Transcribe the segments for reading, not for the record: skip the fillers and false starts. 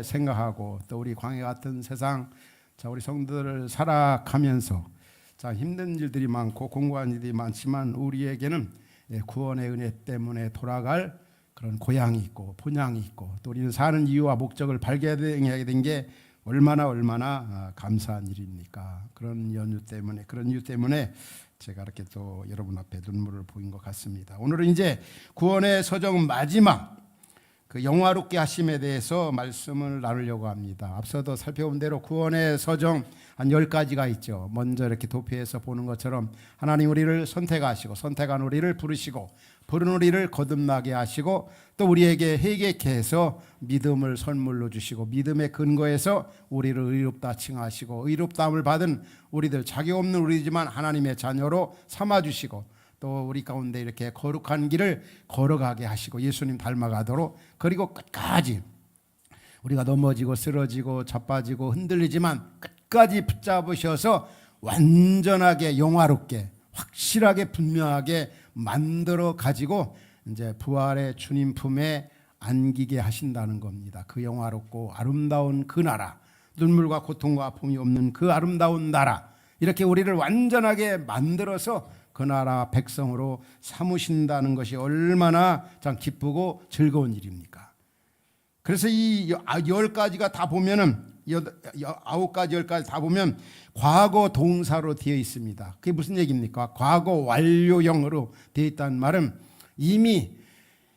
생각하고 또 우리 광야 같은 세상, 우리 성도들을 살아가면서 힘든 일들이 많고 공고한 일들이 많지만 우리에게는 구원의 은혜 때문에 돌아갈 그런 고향이 있고 본향이 있고 또 우리는 사는 이유와 목적을 발견하게 된 게 얼마나 감사한 일입니까? 그런 이유 때문에 제가 이렇게 또 여러분 앞에 눈물을 보인 것 같습니다. 오늘은 이제 구원의 서정 마지막 그 영화롭게 하심에 대해서 말씀을 나누려고 합니다. 앞서도 살펴본 대로 구원의 서정 한 10가지가 있죠. 먼저 이렇게 도표에서 보는 것처럼 하나님 우리를 선택하시고 선택한 우리를 부르시고 부른 우리를 거듭나게 하시고 또 우리에게 회개케 해서 믿음을 선물로 주시고 믿음의 근거에서 우리를 의롭다 칭하시고 의롭다함을 받은 우리들, 자격 없는 우리지만 하나님의 자녀로 삼아주시고 또 우리 가운데 이렇게 거룩한 길을 걸어가게 하시고 예수님 닮아가도록, 그리고 끝까지 우리가 넘어지고 쓰러지고 자빠지고 흔들리지만 끝까지 붙잡으셔서 완전하게 영화롭게 확실하게 분명하게 만들어 가지고 이제 부활의 주님 품에 안기게 하신다는 겁니다. 그 영화롭고 아름다운 그 나라, 눈물과 고통과 아픔이 없는 그 아름다운 나라, 이렇게 우리를 완전하게 만들어서 그 나라 백성으로 삼으신다는 것이 얼마나 참 기쁘고 즐거운 일입니까? 그래서 이 10가지가 다 보면은 9가지 10가지 다 보면 과거 동사로 되어 있습니다. 그게 무슨 얘기입니까? 과거 완료형으로 되어 있다는 말은 이미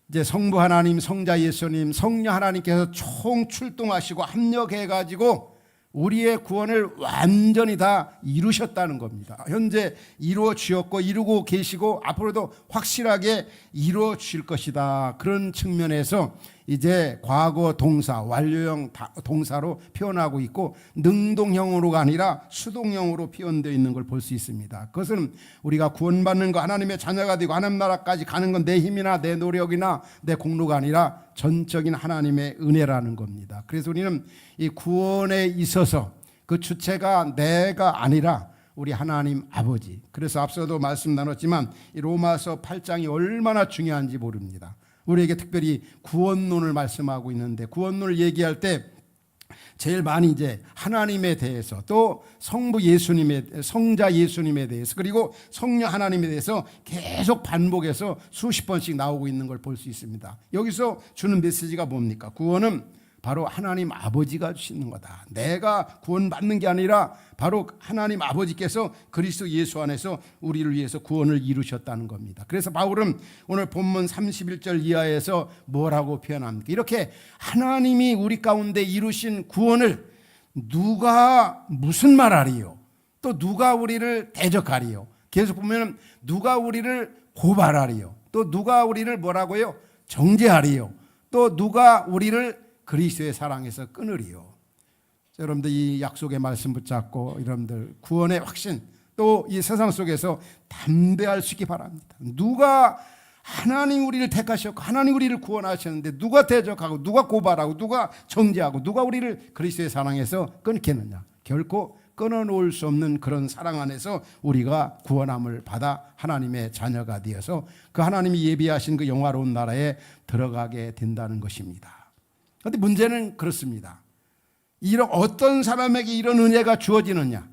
이제 성부 하나님, 성자 예수님, 성령 하나님께서 총 출동하시고 합력해 가지고 우리의 구원을 완전히 다 이루셨다는 겁니다. 현재 이루어 주었고 이루고 계시고 앞으로도 확실하게 이루어 주실 것이다. 그런 측면에서 이제 과거 동사, 완료형 동사로 표현하고 있고 능동형으로가 아니라 수동형으로 표현되어 있는 걸 볼 수 있습니다. 그것은 우리가 구원받는 거, 하나님의 자녀가 되고 하나님 나라까지 가는 건 내 힘이나 내 노력이나 내 공로가 아니라 전적인 하나님의 은혜라는 겁니다. 그래서 우리는 이 구원에 있어서 그 주체가 내가 아니라 우리 하나님 아버지, 그래서 앞서도 말씀 나눴지만 이 로마서 8장이 얼마나 중요한지 모릅니다. 우리에게 특별히 구원론을 말씀하고 있는데, 구원론을 얘기할 때 제일 많이 이제 하나님에 대해서 또 성자 예수님에 대해서 그리고 성령 하나님에 대해서 계속 반복해서 수십 번씩 나오고 있는 걸 볼 수 있습니다. 여기서 주는 메시지가 뭡니까? 구원은 바로 하나님 아버지가 주시는 거다. 내가 구원받는 게 아니라 바로 하나님 아버지께서 그리스도 예수 안에서 우리를 위해서 구원을 이루셨다는 겁니다. 그래서 바울은 오늘 본문 31절 이하에서 뭐라고 표현합니까? 이렇게 하나님이 우리 가운데 이루신 구원을 누가 무슨 말하리요? 또 누가 우리를 대적하리요? 계속 보면 누가 우리를 고발하리요? 또 누가 우리를 뭐라고요? 정죄하리요? 또 누가 우리를 그리스도의 사랑에서 끊으리요? 여러분들 이 약속의 말씀 붙잡고 여러분들 구원의 확신, 또 이 세상 속에서 담대할 수 있기 바랍니다. 누가 하나님 우리를 택하셨고 하나님 우리를 구원하셨는데 누가 대적하고 누가 고발하고 누가 정죄하고 누가 우리를 그리스도의 사랑에서 끊겠느냐? 결코 끊어놓을 수 없는 그런 사랑 안에서 우리가 구원함을 받아 하나님의 자녀가 되어서 그 하나님이 예비하신 그 영화로운 나라에 들어가게 된다는 것입니다. 그런데 문제는 그렇습니다. 이런 어떤 사람에게 이런 은혜가 주어지느냐?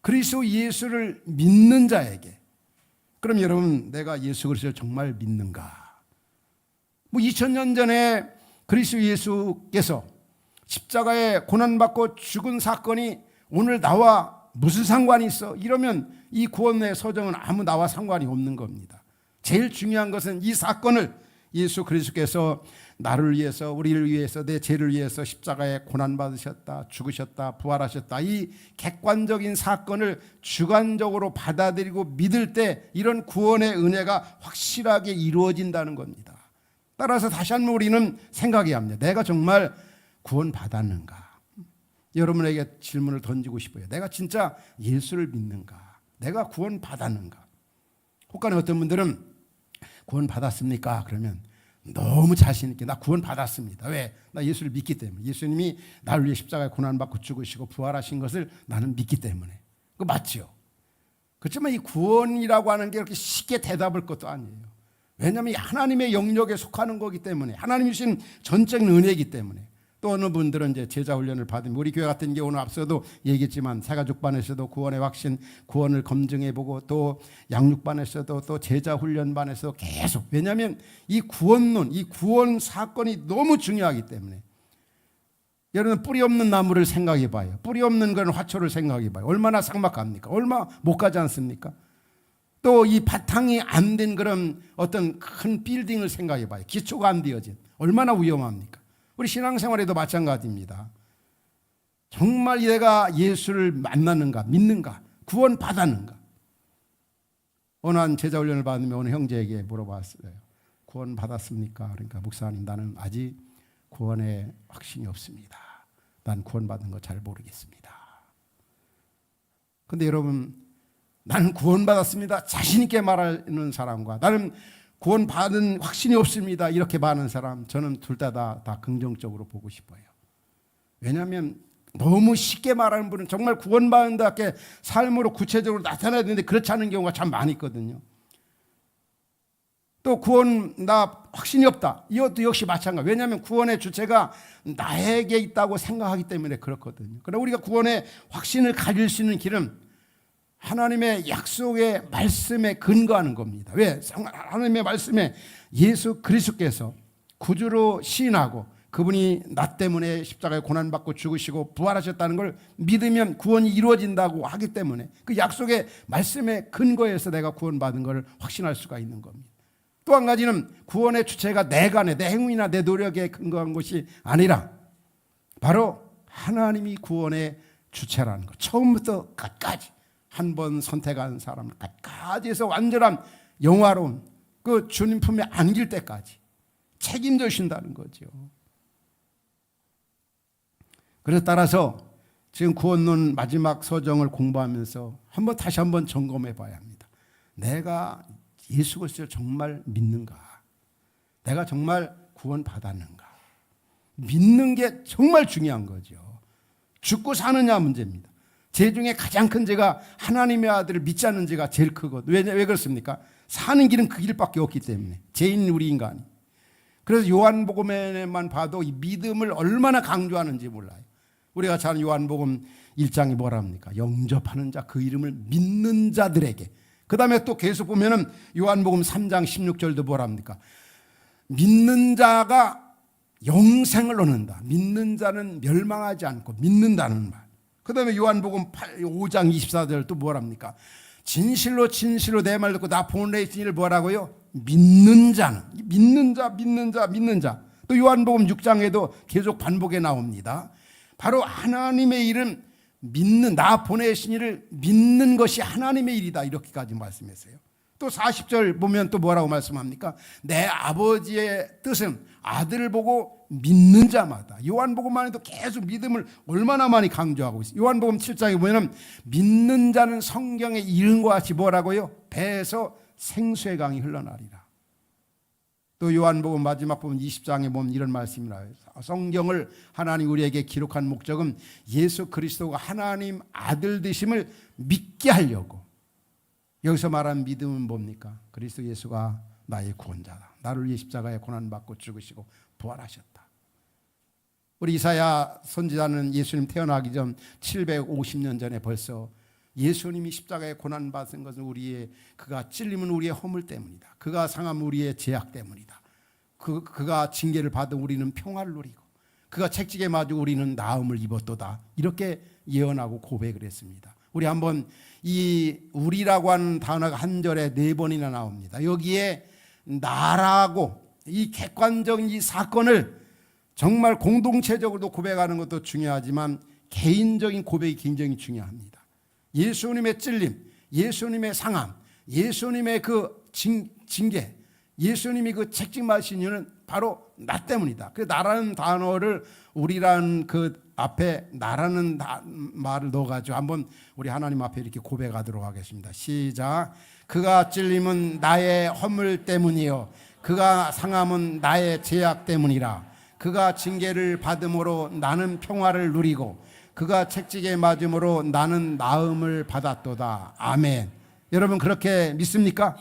그리스도 예수를 믿는 자에게. 그럼 여러분, 내가 예수 그리스도를 정말 믿는가? 2000년 전에 그리스도 예수께서 십자가에 고난받고 죽은 사건이 오늘 나와 무슨 상관이 있어? 이러면 이 구원의 서정은 아무 나와 상관이 없는 겁니다. 제일 중요한 것은 이 사건을 예수 그리스도께서 나를 위해서, 우리를 위해서, 내 죄를 위해서 십자가에 고난받으셨다, 죽으셨다, 부활하셨다, 이 객관적인 사건을 주관적으로 받아들이고 믿을 때 이런 구원의 은혜가 확실하게 이루어진다는 겁니다. 따라서 다시 한번 우리는 생각해야 합니다. 내가 정말 구원받았는가? 여러분에게 질문을 던지고 싶어요. 내가 진짜 예수를 믿는가? 내가 구원받았는가? 혹간에 어떤 분들은 구원받았습니까? 그러면 너무 자신 있게 나 구원받았습니다. 왜? 나 예수를 믿기 때문에. 예수님이 나를 위해 십자가에 고난받고 죽으시고 부활하신 것을 나는 믿기 때문에. 그거 맞죠? 그렇지만 이 구원이라고 하는 게 그렇게 쉽게 대답할 것도 아니에요. 왜냐하면 하나님의 영역에 속하는 거기 때문에, 하나님이 주신 전적인 은혜이기 때문에. 또 어느 분들은 이제 제자 훈련을 받으면, 우리 교회 같은 경우는 앞서도 얘기했지만 새가족반에서도 구원의 확신, 구원을 검증해보고, 또 양육반에서도 또 제자 훈련반에서 계속, 왜냐하면 이 구원론, 이 구원 사건이 너무 중요하기 때문에. 여러분, 뿌리 없는 나무를 생각해 봐요. 뿌리 없는 그런 화초를 생각해 봐요. 얼마나 삭막합니까? 얼마 못 가지 않습니까? 또 이 바탕이 안 된 그런 어떤 큰 빌딩을 생각해 봐요. 기초가 안 되어진, 얼마나 위험합니까? 우리 신앙생활에도 마찬가지입니다. 정말 내가 예수를 만나는가, 믿는가, 구원 받았는가. 어느 한 제자훈련을 받으면 어느 형제에게 물어봤어요. 구원 받았습니까? 그러니까 목사님, 나는 아직 구원의 확신이 없습니다. 난 구원받은 거 잘 모르겠습니다. 그런데 여러분, 나는 구원받았습니다 자신 있게 말하는 사람과, 나는 구원받은 확신이 없습니다 이렇게 말하는 사람, 저는 둘 다 긍정적으로 보고 싶어요. 왜냐하면 너무 쉽게 말하는 분은 정말 구원받는다게 삶으로 구체적으로 나타나야 되는데 그렇지 않은 경우가 참 많이 있거든요. 또 구원 나 확신이 없다, 이것도 역시 마찬가지. 왜냐하면 구원의 주체가 나에게 있다고 생각하기 때문에 그렇거든요. 그러나 우리가 구원의 확신을 가질 수 있는 길은 하나님의 약속의 말씀에 근거하는 겁니다. 왜? 하나님의 말씀에 예수 그리스도께서 구주로 시인하고 그분이 나 때문에 십자가에 고난받고 죽으시고 부활하셨다는 걸 믿으면 구원이 이루어진다고 하기 때문에 그 약속의 말씀에 근거해서 내가 구원받은 걸 확신할 수가 있는 겁니다. 또 한 가지는 구원의 주체가 내가 내 행위나 내 노력에 근거한 것이 아니라 바로 하나님이 구원의 주체라는 것. 처음부터 끝까지 한 번 선택한 사람을 끝까지 해서 완전한 영화로운 그 주님 품에 안길 때까지 책임져 주신다는 거죠. 그래서 따라서 지금 구원론 마지막 서정을 공부하면서 다시 한번 점검해 봐야 합니다. 내가 예수 그리스도를 정말 믿는가? 내가 정말 구원 받았는가? 믿는 게 정말 중요한 거죠. 죽고 사느냐 문제입니다. 죄 중에 가장 큰 죄가 하나님의 아들을 믿지 않는 죄가 제일 크거든요. 왜 그렇습니까? 사는 길은 그 길밖에 없기 때문에, 죄인 우리 인간이. 그래서 요한복음에만 봐도 이 믿음을 얼마나 강조하는지 몰라요. 우리가 잘 아는 요한복음 1장이 뭐라 합니까? 영접하는 자, 그 이름을 믿는 자들에게. 그 다음에 또 계속 보면은 요한복음 3장 16절도 뭐라 합니까? 믿는 자가 영생을 얻는다. 믿는 자는 멸망하지 않고 믿는다는 말. 그 다음에 요한복음 5장 24절 또 뭐랍니까? 진실로 진실로 내 말 듣고 나 보내신 이를 뭐라고요? 믿는 자는, 믿는 자, 믿는 자, 믿는 자. 또 요한복음 6장에도 계속 반복해 나옵니다. 바로 하나님의 일은 믿는, 나 보내신 이를 믿는 것이 하나님의 일이다, 이렇게까지 말씀했어요. 또 40절 보면 또 뭐라고 말씀합니까? 내 아버지의 뜻은 아들을 보고 믿는 자마다. 요한복음만 해도 계속 믿음을 얼마나 많이 강조하고 있어요. 요한복음 7장에 보면 믿는 자는 성경의 이름과 같이 뭐라고요? 배에서 생수의 강이 흘러나리라. 또 요한복음 마지막 부분 20장에 보면 이런 말씀이 나와요. 성경을 하나님 우리에게 기록한 목적은 예수 그리스도가 하나님 아들 되심을 믿게 하려고. 여기서 말하는 믿음은 뭡니까? 그리스도 예수가 나의 구원자다. 나를 위해 십자가에 고난받고 죽으시고 부활하셨다. 우리 이사야 선지자는 예수님 태어나기 전 750년 전에 벌써 예수님이 십자가에 고난받은 것은 그가 찔림은 우리의 허물 때문이다. 그가 상함은 우리의 죄악 때문이다. 그가 징계를 받은 우리는 평화를 누리고 그가 책찍에 맞아 우리는 나음을 입었도다. 이렇게 예언하고 고백을 했습니다. 우리 한번 이 우리라고 하는 단어가 한 절에 4번이나 나옵니다. 여기에 나라고 이 객관적인 이 사건을 정말 공동체적으로도 고백하는 것도 중요하지만 개인적인 고백이 굉장히 중요합니다. 예수님의 찔림, 예수님의 상함, 예수님의 그 징계, 예수님이 그 책찍 맞으신 이유는 바로 나 때문이다. 그 나라는 단어를 우리라는 그 앞에 나라는 말을 넣어가지고 한번 우리 하나님 앞에 이렇게 고백하도록 하겠습니다. 시작. 그가 찔림은 나의 허물 때문이요 그가 상함은 나의 죄악 때문이라. 그가 징계를 받음으로 나는 평화를 누리고 그가 책찍에 맞음으로 나는 나음을 받았도다. 아멘. 여러분 그렇게 믿습니까?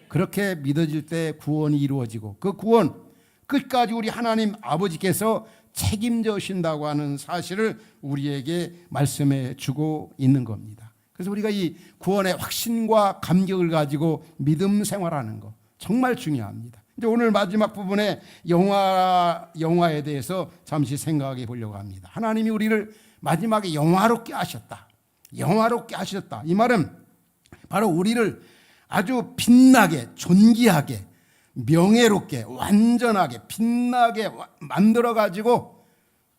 그렇게 믿어질 때 구원이 이루어지고 그 구원 끝까지 우리 하나님 아버지께서 책임져 주신다고 하는 사실을 우리에게 말씀해 주고 있는 겁니다. 그래서 우리가 이 구원의 확신과 감격을 가지고 믿음 생활하는 거 정말 중요합니다. 이제 오늘 마지막 부분에 영화에 대해서 잠시 생각해 보려고 합니다. 하나님이 우리를 마지막에 영화롭게 하셨다. 영화롭게 하셨다. 이 말은 바로 우리를 아주 빛나게, 존귀하게, 명예롭게, 완전하게, 빛나게 만들어 가지고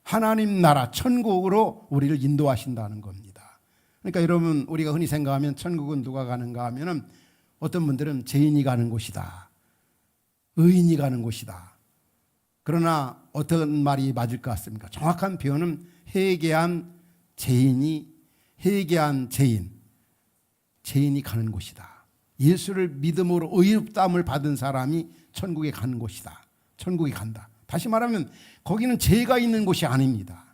하나님 나라 천국으로 우리를 인도하신다는 겁니다. 그러니까 여러분, 우리가 흔히 생각하면 천국은 누가 가는가 하면은 어떤 분들은 죄인이 가는 곳이다, 의인이 가는 곳이다. 그러나 어떤 말이 맞을 것 같습니까? 정확한 표현은 회개한 죄인이 가는 곳이다. 예수를 믿음으로 의롭다함을 받은 사람이 천국에 가는 곳이다. 천국에 간다. 다시 말하면 거기는 죄가 있는 곳이 아닙니다.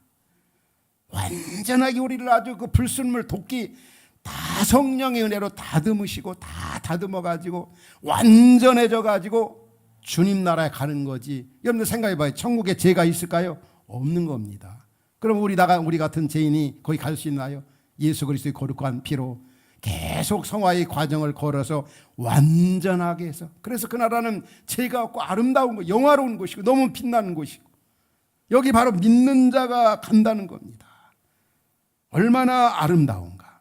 완전하게 우리를 아주 그 불순물 도끼 다 성령의 은혜로 다듬으시고 다 다듬어 가지고 완전해져 가지고 주님 나라에 가는 거지. 여러분들 생각해 봐요. 천국에 죄가 있을까요? 없는 겁니다. 그럼 우리 같은 죄인이 거기 갈 수 있나요? 예수 그리스도의 거룩한 피로 계속 성화의 과정을 걸어서 완전하게 해서, 그래서 그 나라는 죄가 없고 아름다운 거, 영화로운 곳이고 너무 빛나는 곳이고, 여기 바로 믿는 자가 간다는 겁니다. 얼마나 아름다운가.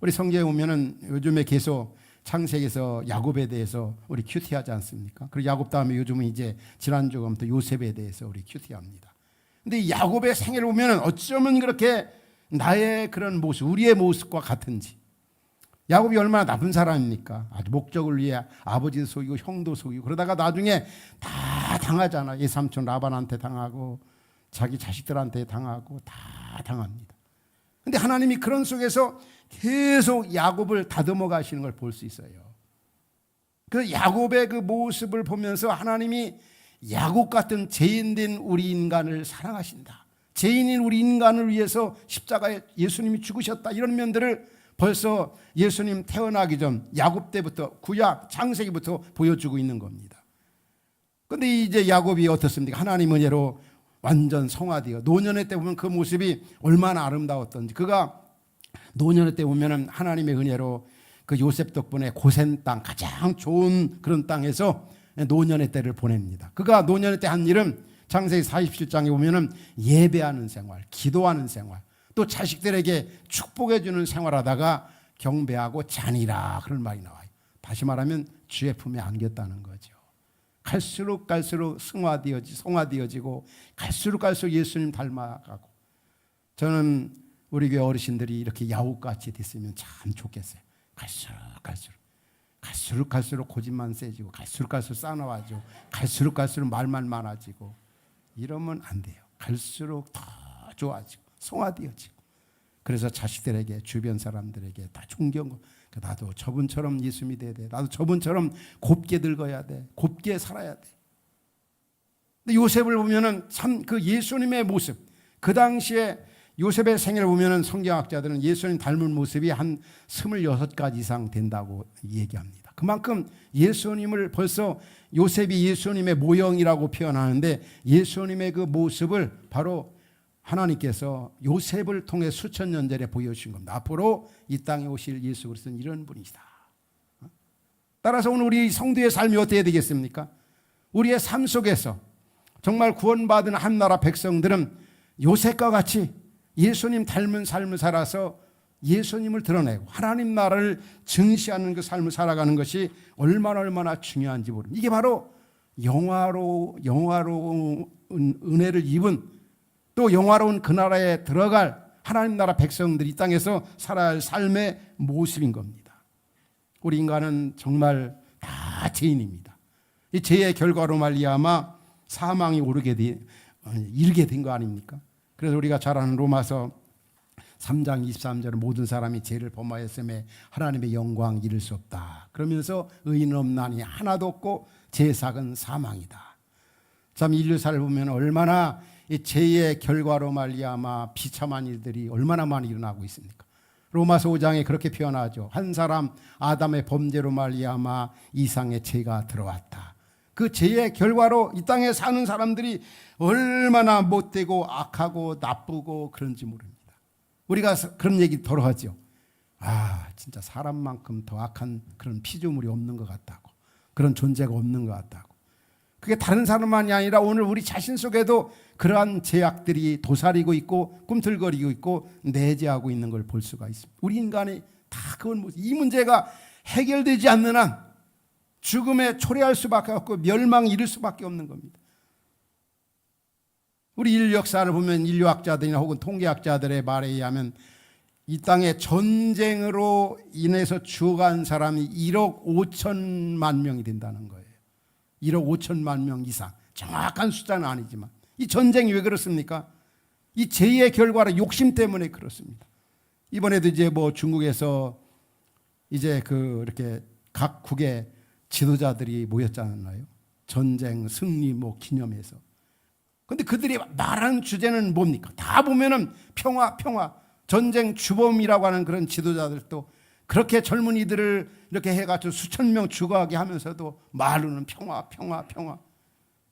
우리 성경에 보면은 요즘에 계속 창세기에서 야곱에 대해서 우리 큐티하지 않습니까? 그리고 야곱 다음에 요즘은 이제 지난주부터 요셉에 대해서 우리 큐티합니다. 근데 이 야곱의 생애를 보면은 어쩌면 그렇게 나의 그런 모습, 우리의 모습과 같은지. 야곱이 얼마나 나쁜 사람입니까? 아주 목적을 위해 아버지도 속이고 형도 속이고, 그러다가 나중에 다 당하잖아. 예삼촌 라반한테 당하고 자기 자식들한테 당하고 다 당합니다. 근데 하나님이 그런 속에서 계속 야곱을 다듬어 가시는 걸 볼 수 있어요. 그 야곱의 그 모습을 보면서 하나님이 야곱 같은 죄인된 우리 인간을 사랑하신다. 죄인인 우리 인간을 위해서 십자가에 예수님이 죽으셨다. 이런 면들을 벌써 예수님 태어나기 전 야곱 때부터, 구약 창세기부터 보여주고 있는 겁니다. 그런데 이제 야곱이 어떻습니까? 하나님 은혜로 완전 성화되어 노년의 때 보면 그 모습이 얼마나 아름다웠던지. 그가 노년의 때 보면은 하나님의 은혜로 그 요셉 덕분에 고센 땅, 가장 좋은 그런 땅에서 노년의 때를 보냅니다. 그가 노년의 때 한 일은 창세기 47장에 보면은 예배하는 생활, 기도하는 생활, 또 자식들에게 축복해 주는 생활하다가 경배하고 자니라, 그런 말이 나와요. 다시 말하면 주의 품에 안겼다는 거죠. 갈수록 성화되어지고 갈수록 예수님 닮아가고. 저는 우리 교회 어르신들이 이렇게 야곱같이 됐으면 참 좋겠어요. 갈수록 고집만 세지고, 갈수록 싸나워지고, 갈수록 말만 많아지고, 이러면 안 돼요. 갈수록 더 좋아지고 성화되어지고, 그래서 자식들에게, 주변 사람들에게 다 존경, 나도 저분처럼 예수 믿어야 돼, 나도 저분처럼 곱게 늙어야 돼, 곱게 살아야 돼. 근데 요셉을 보면은 참 그 예수님의 모습, 그 당시에 요셉의 생애를 보면은 성경학자들은 예수님 닮은 모습이 한 26가지 이상 된다고 얘기합니다. 그만큼 예수님을, 벌써 요셉이 예수님의 모형이라고 표현하는데, 예수님의 그 모습을 바로 하나님께서 요셉을 통해 수천 년 전에 보여주신 겁니다. 앞으로 이 땅에 오실 예수 그리스도는 이런 분이시다. 따라서 오늘 우리 성도의 삶이 어떻게 되겠습니까? 우리의 삶 속에서 정말 구원받은 한나라 백성들은 요셉과 같이 예수님 닮은 삶을 살아서 예수님을 드러내고 하나님 나라를 증시하는 그 삶을 살아가는 것이 얼마나 중요한지 모릅니다. 이게 바로 영화로운 은혜를 입은, 또 영화로운 그 나라에 들어갈 하나님 나라 백성들이 이 땅에서 살아야 할 삶의 모습인 겁니다. 우리 인간은 정말 다 죄인입니다. 이 죄의 결과로 말미암아 사망이 이르게 된 거 아닙니까? 그래서 우리가 잘 아는 로마서 3장 23절은 모든 사람이 죄를 범하였음에 하나님의 영광 이룰 수 없다. 그러면서 의인은 없나니 하나도 없고 죄삭은 사망이다. 참 인류사를 보면 얼마나 이 죄의 결과로 말미암아 비참한 일들이 얼마나 많이 일어나고 있습니까? 로마서 5장에 그렇게 표현하죠. 한 사람 아담의 범죄로 말미암아 이상의 죄가 들어왔다. 그 죄의 결과로 이 땅에 사는 사람들이 얼마나 못되고 악하고 나쁘고 그런지 모릅니다. 우리가 그런 얘기 더러 하죠. 아, 진짜 사람만큼 더 악한 그런 피조물이 없는 것 같다고, 그런 존재가 없는 것 같다고. 그게 다른 사람만이 아니라 오늘 우리 자신 속에도 그러한 죄악들이 도사리고 있고 꿈틀거리고 있고 내재하고 있는 걸 볼 수가 있습니다. 우리 인간이 다 그건 이 문제가 해결되지 않는 한 죽음에 초래할 수밖에 없고 멸망에 이를 수밖에 없는 겁니다. 우리 인류 역사를 보면 인류학자들이나 혹은 통계학자들의 말에 의하면 이 땅에 전쟁으로 인해서 죽어간 사람이 1억 5천만 명이 된다는 거예요. 1억 5천만 명 이상. 정확한 숫자는 아니지만 이 전쟁이 왜 그렇습니까? 이 죄의 결과로 욕심 때문에 그렇습니다. 이번에도 이제 뭐 중국에서 이제 이렇게 각 국의 지도자들이 모였잖아요. 전쟁 승리 뭐 기념해서. 근데 그들이 말하는 주제는 뭡니까? 다 보면은 평화. 전쟁 주범이라고 하는 그런 지도자들도 그렇게 젊은이들을 이렇게 해가지고 수천 명 죽어가게 하면서도 말로는 평화.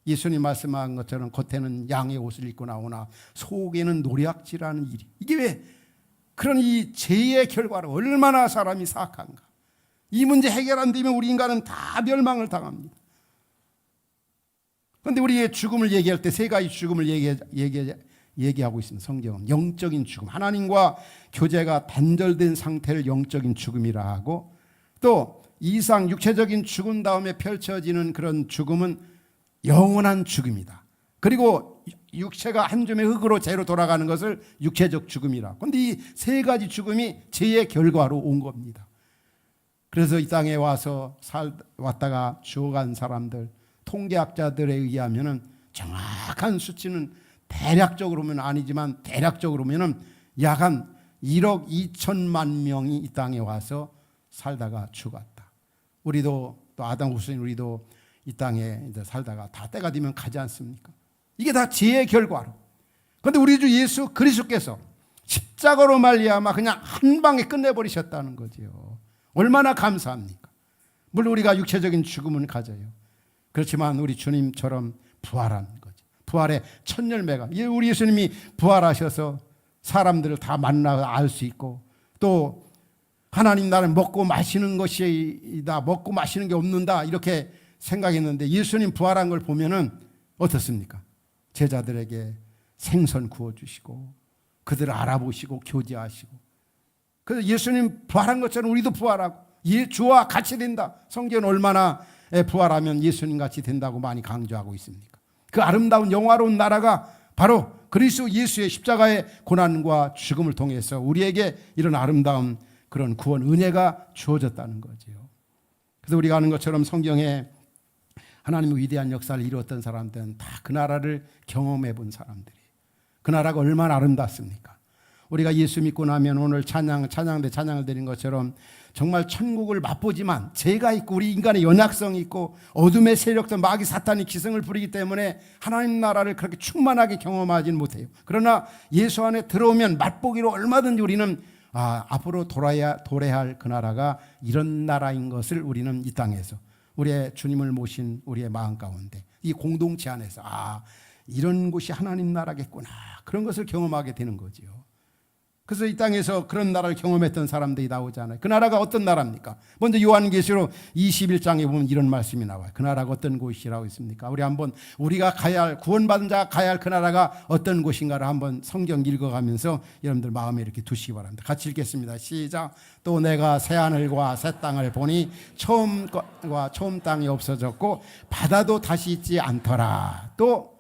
예수님 말씀한 것처럼 겉에는 양의 옷을 입고 나오나 속에는 노략질하는 일이. 이게 왜 그런 이 죄의 결과로 얼마나 사람이 사악한가. 이 문제 해결 안 되면 우리 인간은 다 멸망을 당합니다. 그런데 우리의 죽음을 얘기할 때 세 가지 죽음을 얘기하고 있습니다. 성경은 영적인 죽음, 하나님과 교제가 단절된 상태를 영적인 죽음이라 하고, 또 이상 육체적인 죽음 다음에 펼쳐지는 그런 죽음은 영원한 죽음이다. 그리고 육체가 한 줌의 흙으로 재로 돌아가는 것을 육체적 죽음이라. 그런데 이 세 가지 죽음이 죄의 결과로 온 겁니다. 그래서 이 땅에 왔다가 죽어간 사람들, 통계학자들에 의하면은 정확한 수치는 대략적으로 보면 아니지만 대략적으로 보면은 약 한 1억 2천만 명이 이 땅에 와서 살다가 죽었다. 우리도 또 아담 후손인 우리도 이 땅에 이제 살다가 다 때가 되면 가지 않습니까? 이게 다 죄의 결과로. 그런데 우리 주 예수 그리스도께서 십자가로 말미암아 그냥 한 방에 끝내버리셨다는 거죠. 얼마나 감사합니까? 물론 우리가 육체적인 죽음은 가져요. 그렇지만 우리 주님처럼 부활한 거죠. 부활의 첫 열매가, 우리 예수님이 부활하셔서 사람들을 다 만나 알 수 있고, 또 하나님 나라는 먹고 마시는 것이다, 먹고 마시는 게 없는다, 이렇게 생각했는데 예수님 부활한 걸 보면은 어떻습니까? 제자들에게 생선 구워주시고 그들을 알아보시고 교제하시고, 그래서 예수님 부활한 것처럼 우리도 부활하고 주와 같이 된다. 성경은 얼마나 부활하면 예수님 같이 된다고 많이 강조하고 있습니까? 그 아름다운 영화로운 나라가 바로 그리스도 예수의 십자가의 고난과 죽음을 통해서 우리에게 이런 아름다운 그런 구원 은혜가 주어졌다는 거죠. 그래서 우리가 아는 것처럼 성경에 하나님의 위대한 역사를 이루었던 사람들은 다 그 나라를 경험해 본 사람들이, 그 나라가 얼마나 아름답습니까? 우리가 예수 믿고 나면 오늘 찬양대 찬양을 드린 것처럼 정말 천국을 맛보지만 죄가 있고 우리 인간의 연약성이 있고 어둠의 세력들 마귀 사탄이 기승을 부리기 때문에 하나님 나라를 그렇게 충만하게 경험하지는 못해요. 그러나 예수 안에 들어오면 맛보기로 얼마든지 우리는 앞으로 도래할 그 나라가 이런 나라인 것을 우리는 이 땅에서 우리의 주님을 모신 우리의 마음 가운데 이 공동체 안에서 이런 곳이 하나님 나라겠구나, 그런 것을 경험하게 되는 거죠. 그래서 이 땅에서 그런 나라를 경험했던 사람들이 나오잖아요. 그 나라가 어떤 나라입니까? 먼저 요한계시록 21장에 보면 이런 말씀이 나와요. 그 나라가 어떤 곳이라고 있습니까? 우리 한번 우리가 가야 할, 구원받은 자가 가야 할 그 나라가 어떤 곳인가를 한번 성경 읽어가면서 여러분들 마음에 이렇게 두시기 바랍니다. 같이 읽겠습니다. 시작. 또 내가 새하늘과 새 땅을 보니 처음과 처음 땅이 없어졌고 바다도 다시 있지 않더라. 또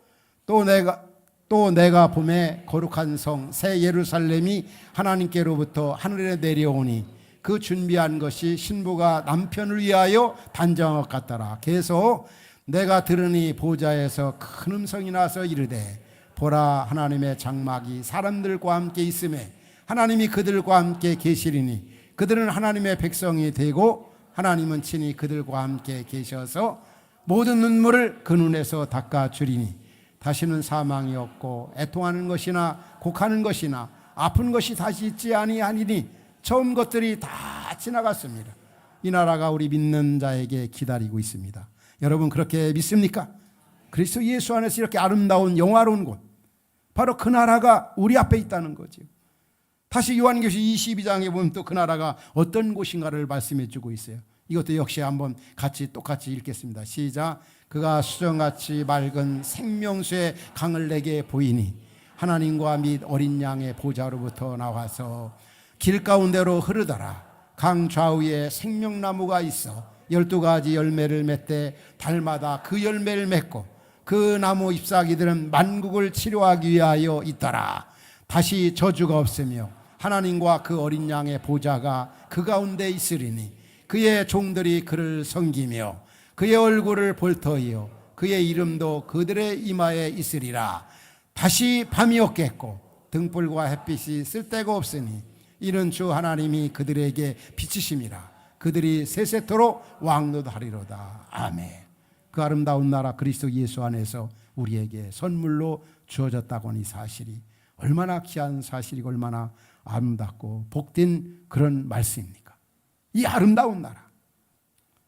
내가 봄에 거룩한 성 새 예루살렘이 하나님께로부터 하늘에 내려오니 그 준비한 것이 신부가 남편을 위하여 단정한 것 같더라. 계속 내가 들으니 보좌에서 큰 음성이 나서 이르되 보라, 하나님의 장막이 사람들과 함께 있음에 하나님이 그들과 함께 계시리니 그들은 하나님의 백성이 되고 하나님은 친히 그들과 함께 계셔서 모든 눈물을 그 눈에서 닦아주리니 다시는 사망이 없고 애통하는 것이나 곡하는 것이나 아픈 것이 다시 있지 아니하니니 처음 것들이 다 지나갔습니다. 이 나라가 우리 믿는 자에게 기다리고 있습니다. 여러분 그렇게 믿습니까? 그리스도 예수 안에서 이렇게 아름다운 영화로운 곳, 바로 그 나라가 우리 앞에 있다는 거죠. 다시 요한계시 22장에 보면 또 그 나라가 어떤 곳인가를 말씀해 주고 있어요. 이것도 역시 한번 같이 똑같이 읽겠습니다. 시작. 그가 수정같이 맑은 생명수의 강을 내게 보이니 하나님과 및 어린 양의 보좌로부터 나와서 길 가운데로 흐르더라. 강 좌우에 생명나무가 있어 12가지 열매를 맺되 달마다 그 열매를 맺고 그 나무 잎사귀들은 만국을 치료하기 위하여 있더라. 다시 저주가 없으며 하나님과 그 어린 양의 보좌가 그 가운데 있으리니 그의 종들이 그를 섬기며 그의 얼굴을 볼 터이요 그의 이름도 그들의 이마에 있으리라. 다시 밤이 없겠고 등불과 햇빛이 쓸데가 없으니 이는 주 하나님이 그들에게 비치심이라. 그들이 세세토록 왕노하리로다. 아멘. 그 아름다운 나라 그리스도 예수 안에서 우리에게 선물로 주어졌다고 하는 이 사실이 얼마나 귀한 사실이고 얼마나 아름답고 복된 그런 말씀입니까? 이 아름다운 나라,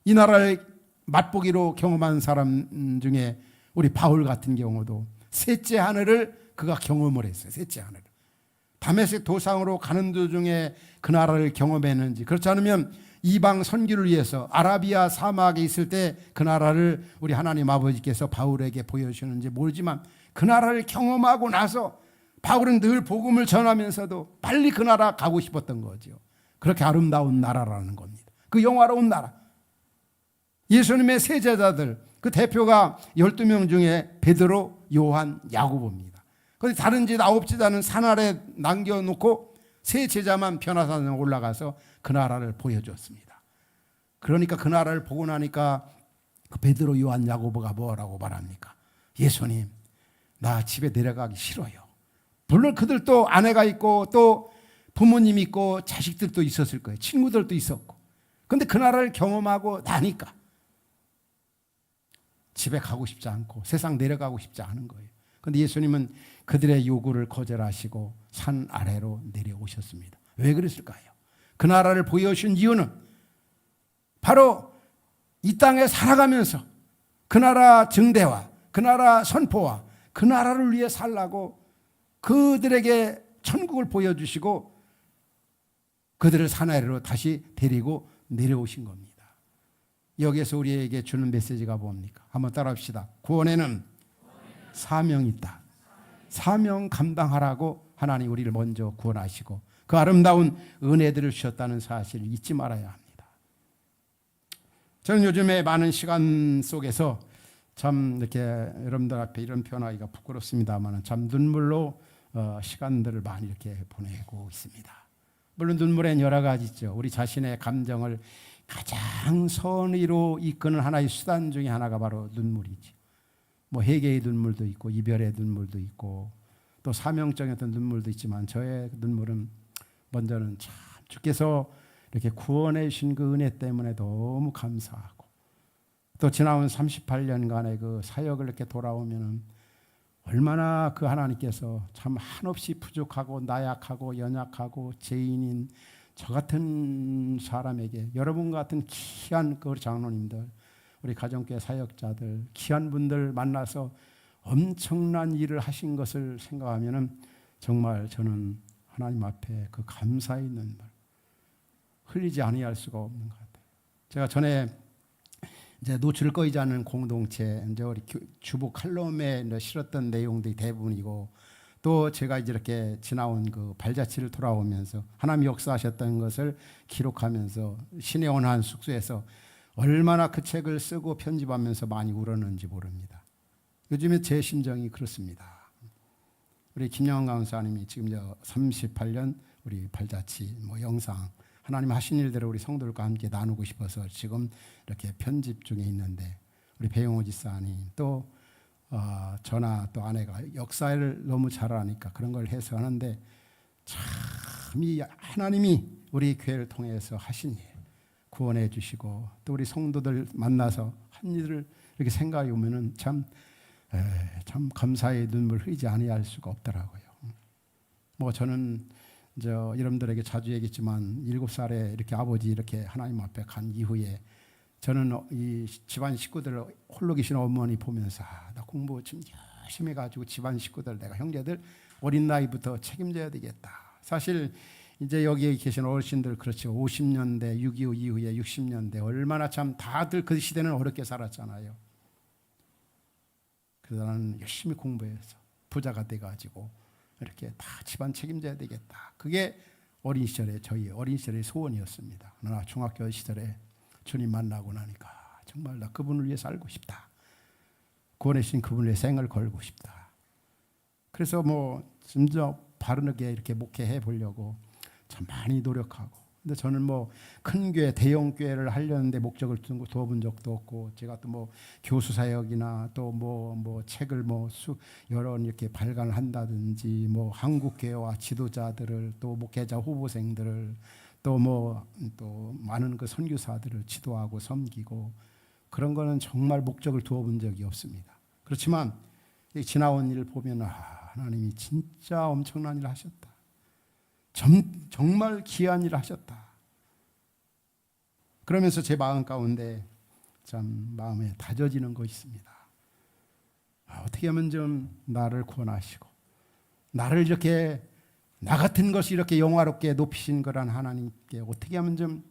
이 나라를 맛보기로 경험한 사람 중에 우리 바울 같은 경우도 셋째 하늘을 그가 경험을 했어요. 셋째 하늘. 다메섹 도상으로 가는 도중에 그 나라를 경험했는지, 그렇지 않으면 이방 선교를 위해서 아라비아 사막에 있을 때 그 나라를 우리 하나님 아버지께서 바울에게 보여주시는지 모르지만 그 나라를 경험하고 나서 바울은 늘 복음을 전하면서도 빨리 그 나라 가고 싶었던 거죠. 그렇게 아름다운 나라라는 겁니다. 그 영화로운 나라. 예수님의 세 제자들, 그 대표가 12명 중에 베드로, 요한, 야고보입니다. 그런데 다른 제 9제자는 산 아래 남겨놓고 세 제자만 변화산에 올라가서 그 나라를 보여줬습니다. 그러니까 그 나라를 보고 나니까 그 베드로, 요한, 야고보가 뭐라고 말합니까? 예수님, 나 집에 내려가기 싫어요. 물론 그들도 아내가 있고 또 부모님 있고 자식들도 있었을 거예요. 친구들도 있었고. 그런데 그 나라를 경험하고 나니까 집에 가고 싶지 않고 세상 내려가고 싶지 않은 거예요. 그런데 예수님은 그들의 요구를 거절하시고 산 아래로 내려오셨습니다. 왜 그랬을까요? 그 나라를 보여주신 이유는 바로 이 땅에 살아가면서 그 나라 증대와 그 나라 선포와 그 나라를 위해 살라고 그들에게 천국을 보여주시고 그들을 산 아래로 다시 데리고 내려오신 겁니다. 여기에서 우리에게 주는 메시지가 뭡니까? 한번 따라합시다. 구원에는 사명이 있다. 사명 감당하라고 하나님 우리를 먼저 구원하시고 그 아름다운 은혜들을 주셨다는 사실을 잊지 말아야 합니다. 저는 요즘에 많은 시간 속에서 참 이렇게 여러분들 앞에 이런 표현하기가 부끄럽습니다만 참 눈물로 시간들을 많이 이렇게 보내고 있습니다. 물론 눈물엔 여러 가지 있죠. 우리 자신의 감정을 가장 선의로 이끄는 하나의 수단 중에 하나가 바로 눈물이지. 뭐 회개의 눈물도 있고 이별의 눈물도 있고 또 사명적인 어떤 눈물도 있지만 저의 눈물은 먼저는 참 주께서 이렇게 구원해 주신 그 은혜 때문에 너무 감사하고 또 지나온 38년간의 그 사역을 이렇게 돌아오면은 얼마나 그 하나님께서 참 한없이 부족하고 나약하고 연약하고 죄인인 저 같은 사람에게 여러분 같은 귀한 그 장로님들, 우리 가정교회 사역자들, 귀한 분들 만나서 엄청난 일을 하신 것을 생각하면은 정말 저는 하나님 앞에 그 감사의 눈물 흘리지 아니할 수가 없는 것 같아요. 제가 전에 이제 노출을 꺼이지 않는 공동체, 이제 우리 주보 칼럼에 실었던 내용들이 대부분이고 또 제가 이제 이렇게 지나온 그 발자취를 돌아오면서 하나님 역사하셨던 것을 기록하면서 신의 원한 숙소에서 얼마나 그 책을 쓰고 편집하면서 많이 울었는지 모릅니다. 요즘에 제 심정이 그렇습니다. 우리 김영환 강사님이 지금 38년 우리 발자취 뭐 영상 하나님 하신 일대로 우리 성도들과 함께 나누고 싶어서 지금 이렇게 편집 중에 있는데 우리 배용호 지사님 또 저나 또 아내가 역사를 너무 잘 아니까 그런 걸 해서 하는데 참 이 하나님이 우리 교회를 통해서 하신 일 구원해 주시고 또 우리 성도들 만나서 한 일을 이렇게 생각해 보면은 참 감사의 눈물 흘리지 아니할 수가 없더라고요. 뭐 저는 여러분들에게 자주 얘기했지만 7살에 이렇게 아버지 이렇게 하나님 앞에 간 이후에 저는 이 집안 식구들 홀로 계신 어머니 보면서 나 공부 좀 열심히 해가지고 집안 식구들 내가 형제들 어린 나이부터 책임져야 되겠다. 사실 이제 여기 계신 어르신들 그렇죠. 50년대 6.25 이후에 60년대 얼마나 참 다들 그 시대는 어렵게 살았잖아요. 그래서 나는 열심히 공부해서 부자가 돼가지고 이렇게 다 집안 책임져야 되겠다. 그게 어린 시절에 저희 어린 시절의 소원이었습니다. 그러나 중학교 시절에 주님 만나고 나니까 정말 나 그분을 위해 살고 싶다. 구원해 주신 그분의 생을 걸고 싶다. 그래서 뭐 진짜 바르게 이렇게 목회해 보려고 참 많이 노력하고. 근데 저는 뭐 큰 교회, 대형 교회를 하려는데 목적을 두어본 적도 없고, 제가 또 뭐 교수 사역이나 또 뭐 책을 여러 이렇게 발간을 한다든지, 뭐 한국 교회와 지도자들을 또 목회자 후보생들을 또 많은 그 선교사들을 지도하고 섬기고, 그런 거는 정말 목적을 두어본 적이 없습니다. 그렇지만 지나온 일을 보면 하나님이 진짜 엄청난 일을 하셨다. 정말 귀한 일을 하셨다. 그러면서 제 마음 가운데 참 마음에 다져지는 것이 있습니다. 어떻게 하면 좀 나를 구원하시고 나를 이렇게 나 같은 것이 이렇게 영화롭게 높이신 거란 하나님께 어떻게 하면 좀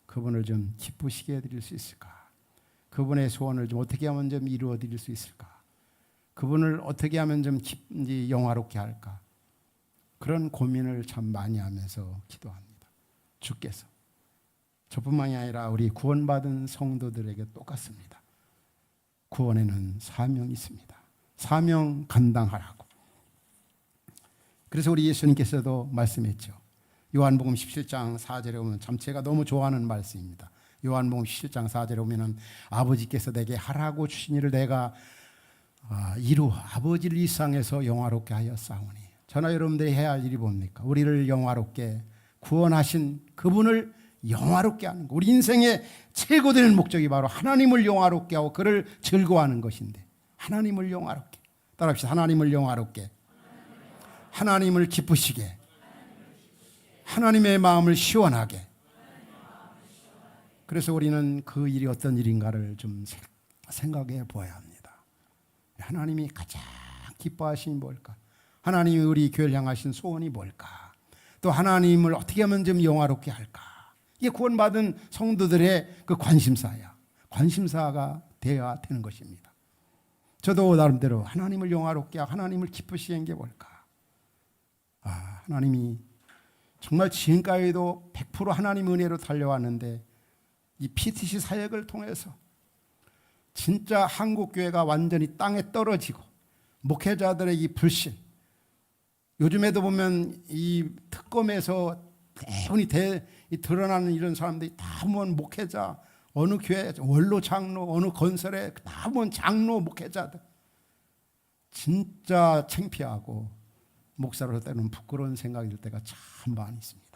그분을 좀 기쁘시게 해드릴 수 있을까? 그분의 소원을 좀 어떻게 하면 좀 이루어 드릴 수 있을까? 그분을 어떻게 하면 좀 영화롭게 할까? 그런 고민을 참 많이 하면서 기도합니다. 주께서 저뿐만이 아니라 우리 구원받은 성도들에게 똑같습니다. 구원에는 사명이 있습니다. 사명 감당하라고. 그래서 우리 예수님께서도 말씀했죠. 요한복음 17장 4절에 보면 참 제가 너무 좋아하는 말씀입니다. 요한복음 17장 4절에 보면 아버지께서 내게 하라고 주신 일을 내가 이루어 아버지를 이 세상에서 영화롭게 하였사오니. 저나 여러분들이 해야 할 일이 뭡니까? 우리를 영화롭게 구원하신 그분을 영화롭게 하는 거. 우리 인생의 최고되는 목적이 바로 하나님을 영화롭게 하고 그를 즐거워하는 것인데, 하나님을 영화롭게, 따라합시다. 하나님을 영화롭게, 하나님을 기쁘시게, 하나님의 마음을 시원하게. 그래서 우리는 그 일이 어떤 일인가를 좀 생각해 보아야 합니다. 하나님이 가장 기뻐하시니 뭘까? 하나님이 우리 교회를 향하신 소원이 뭘까? 또 하나님을 어떻게 하면 좀 영화롭게 할까? 이게 구원받은 성도들의 그 관심사야. 관심사가 되어야 되는 것입니다. 저도 나름대로 하나님을 영화롭게 하고 하나님을 기쁘시게 한 게 뭘까? 하나님이 정말 지금까지도 100% 하나님 은혜로 달려왔는데 이 PTC 사역을 통해서 진짜 한국교회가 완전히 땅에 떨어지고 목회자들의 이 불신, 요즘에도 보면 이 특검에서 대부분이 드러나는 이런 사람들이 다 보면 목회자, 어느 교회 원로 장로, 어느 건설에 다 보면 장로 목회자들, 진짜 창피하고 목사로서 때는 부끄러운 생각이 들 때가 참 많이 있습니다.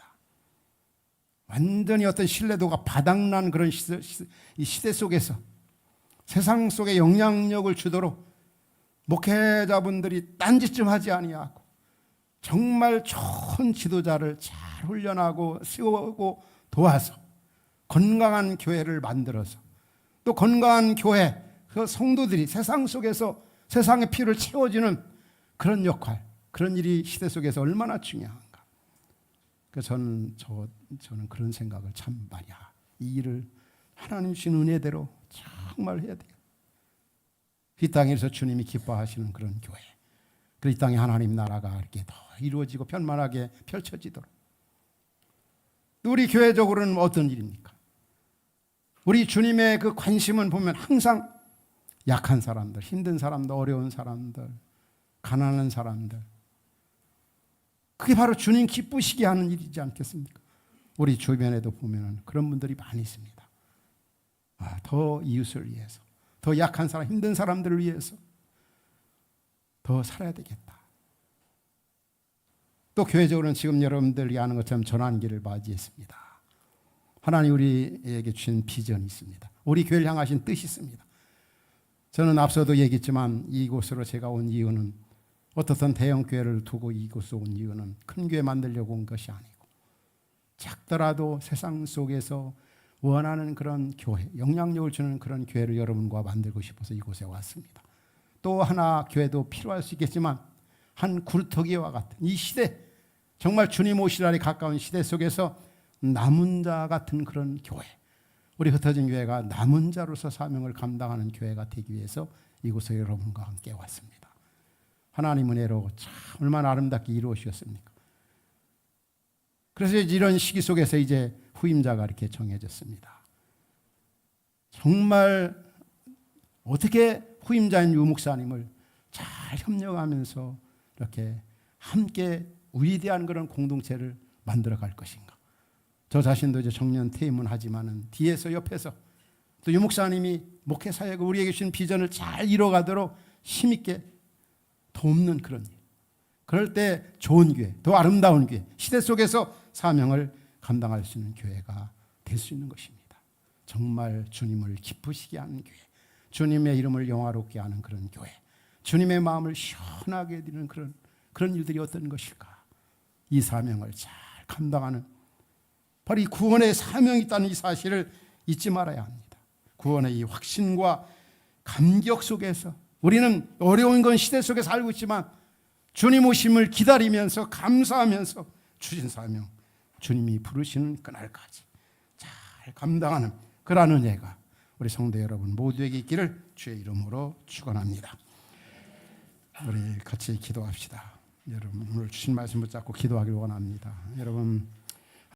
완전히 어떤 신뢰도가 바닥난 그런 이 시대 속에서 세상 속에 영향력을 주도록 목회자분들이 딴짓 좀 하지 아니하고 정말 좋은 지도자를 잘 훈련하고 세우고 도와서 건강한 교회를 만들어서 또 건강한 교회, 그 성도들이 세상 속에서 세상의 피를 채워주는 그런 역할, 그런 일이 시대 속에서 얼마나 중요한가. 그래서 저는 그런 생각을 참 많이 이 일을 하나님 주신 은혜대로 정말 해야 돼요. 이 땅에서 주님이 기뻐하시는 그런 교회, 그 이 땅에 하나님 나라가 이렇게 더 이루어지고 편만하게 펼쳐지도록. 우리 교회적으로는 어떤 일입니까? 우리 주님의 그 관심은 보면 항상 약한 사람들, 힘든 사람들, 어려운 사람들, 가난한 사람들, 그게 바로 주님 기쁘시게 하는 일이지 않겠습니까? 우리 주변에도 보면 그런 분들이 많이 있습니다. 더 이웃을 위해서, 더 약한 사람, 힘든 사람들을 위해서 더 살아야 되겠다. 또 교회적으로는 지금 여러분들이 아는 것처럼 전환기를 맞이했습니다. 하나님 우리에게 주신 비전이 있습니다. 우리 교회를 향하신 뜻이 있습니다. 저는 앞서도 얘기했지만 이곳으로 제가 온 이유는 어떻든 대형 교회를 두고 이곳으로 온 이유는 큰 교회 만들려고 온 것이 아니고 작더라도 세상 속에서 원하는 그런 교회, 영향력을 주는 그런 교회를 여러분과 만들고 싶어서 이곳에 왔습니다. 또 하나 교회도 필요할 수 있겠지만 한 굴터기와 같은 이 시대, 정말 주님 오실 날이 가까운 시대 속에서 남은 자 같은 그런 교회, 우리 흩어진 교회가 남은 자로서 사명을 감당하는 교회가 되기 위해서 이곳에 여러분과 함께 왔습니다. 하나님의 은혜로 참 얼마나 아름답게 이루어주셨습니까? 그래서 이런 시기 속에서 이제 후임자가 이렇게 정해졌습니다. 정말 어떻게 후임자인 유 목사님을 잘 협력하면서 이렇게 함께 위대한 그런 공동체를 만들어 갈 것인가. 저 자신도 이제 정년 퇴임은 하지만은 뒤에서 옆에서 또 유 목사님이 목회 사역을 우리에게 주신 비전을 잘 이뤄가도록 힘있게 돕는 그런 일. 그럴 때 좋은 교회, 더 아름다운 교회, 시대 속에서 사명을 감당할 수 있는 교회가 될 수 있는 것입니다. 정말 주님을 기쁘시게 하는 교회, 주님의 이름을 영화롭게 하는 그런 교회, 주님의 마음을 시원하게 해드리는 그런 일들이 어떤 것일까? 이 사명을 잘 감당하는 바로 이 구원의 사명이 있다는 이 사실을 잊지 말아야 합니다. 구원의 이 확신과 감격 속에서 우리는 어려운 건 시대 속에 살고 있지만 주님 오심을 기다리면서 감사하면서 주신 사명, 주님이 부르시는 그날까지 잘 감당하는 그러한 은혜가 우리 성도 여러분 모두에게 있기를 주의 이름으로 축원합니다. 우리 같이 기도합시다. 여러분 오늘 주신 말씀 붙잡고 기도하길 원합니다. 여러분